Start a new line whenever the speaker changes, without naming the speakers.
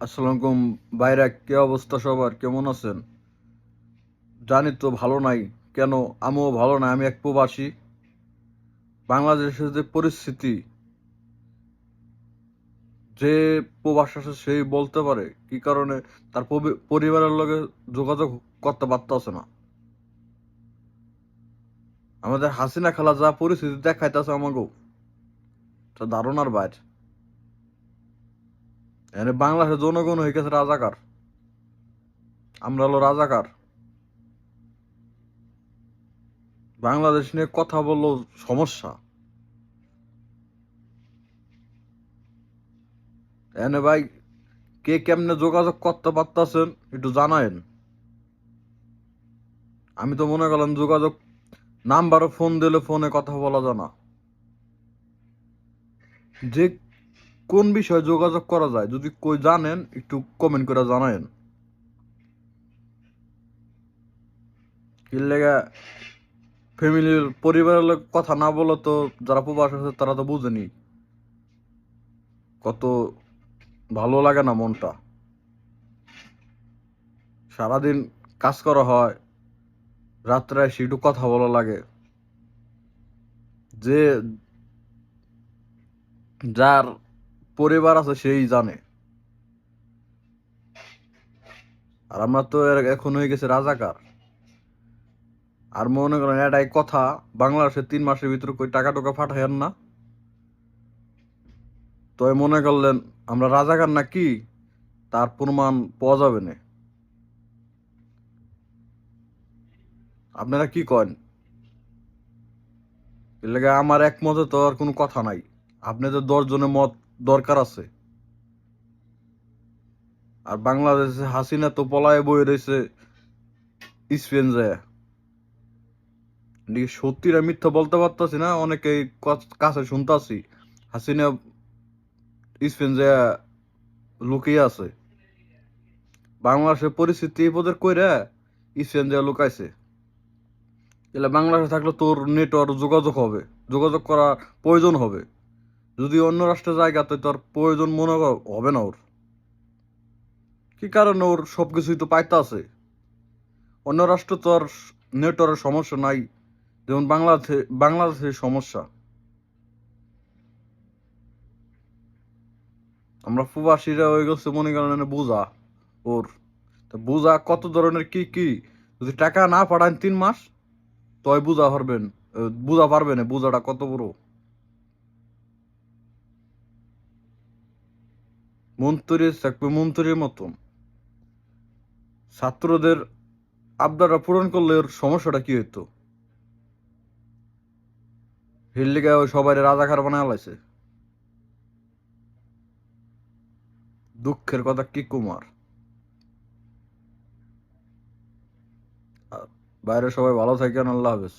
আসসালামু আলাইকুম ভাইরা, কি অবস্থা সবার? কেমন আছেন? জানি তো ভালো নাই। কেন? আমিও ভালো নাই। আমি এক প্রবাসী। বাংলাদেশের যে পরিস্থিতি, যে প্রবাস আছে সেই বলতে পারে কি কারণে তার পরিবারের লগে যোগাযোগ করতে পারতেছে না। আমাদের হাসিনা খালা যা পরিস্থিতি দেখাইতেছে আমাকেও, তা ধারণার বাইরে। এখানে বাংলাদেশের জনগণ হয়ে গেছে রাজাকার। আমরা হলো রাজাকার। বাংলাদেশ নিয়ে কথা বললেও সমস্যা। এনে ভাই, কে কেমনে যোগাযোগ করতে পারতেছেন একটু জানায়েন। আমি তো মনে করলাম যোগাযোগ নাম্বারও ফোন দিলে ফোনে কথা বলা যায় না। যে কোন বিষয়ে যোগাযোগ করা যায় যদি কই জানেন একটু কমেন্ট করে জানায়েন। কি লেগা ফ্যামিলির পরিবারের লোক কথা না বলে তো যারা প্রবাস আছে তারা তো বুঝেনি কত ভালো লাগে না মনটা। সারাদিন কাজ করা হয়, রাত্রে এসে একটু কথা বলা লাগে। যে যার পরিবার আছে সেই জানে। আর আমরা তো এখন হয়ে গেছে রাজাকার। আর মনে করেন এটাই কথা, বাংলাদেশে 3 মাসের ভিতরে কই টাকা টুকা পাঠাইয়েন না, তো মনে করলেন আমরা রাজাকার নাকি তার প্রমাণ পাওয়া যাবে না। আপনারা কি করেন? এর লাগে আমার একমতে তো আর কোনো কথা নাই। আপনাদের 10 জনের মত দরকার আছে। আর বাংলাদেশে হাসিনা তো পলায়ে বয়ে রয়েছে স্পেন যায়। সত্যিটা মিথ্যা বলতে পারতাছি না, অনেকেই কাছে শুনতাছি হাসিনা স্পেন যায় লুকিয়ে আছে। বাংলাদেশের পরিস্থিতি এই পদের কইরা স্পেন যায় লুকাইছে। এলে বাংলাদেশে থাকলে তোর নেটওয়ার্ক যোগাযোগ হবে, যোগাযোগ করার প্রয়োজন হবে। যদি অন্য রাষ্ট্রের জায়গাতে তোর প্রয়োজন মনে হবে না ওর। কি কারণে? ওর সবকিছুই তো পাইতে আছে। অন্য রাষ্ট্র তো আর নেটওয়ার্কের সমস্যা নাই, যেমন বাংলাদেশের সমস্যা। আমরা প্রবাসীরা হয়ে গেছে মনে করেন বোঝা ওর। তা বোঝা কত ধরনের কি কি, যদি টাকা না পাঠান 3 মাস তয় বুঝা পারবেন। বুঝা পারবেন বুঝাটা কত বড়। মন্ত্রী থাকবে মন্ত্রীর মতন। ছাত্রদের আবদারটা পূরণ করলে ওর সমস্যাটা কি হইতো? হিল লিগে ওই সবাই রাজাকার বানায় লাইছে। দুঃখের কথা কি কুমার। বাইরে সবাই ভালো থাকেন। আল্লাহ হাফেজ।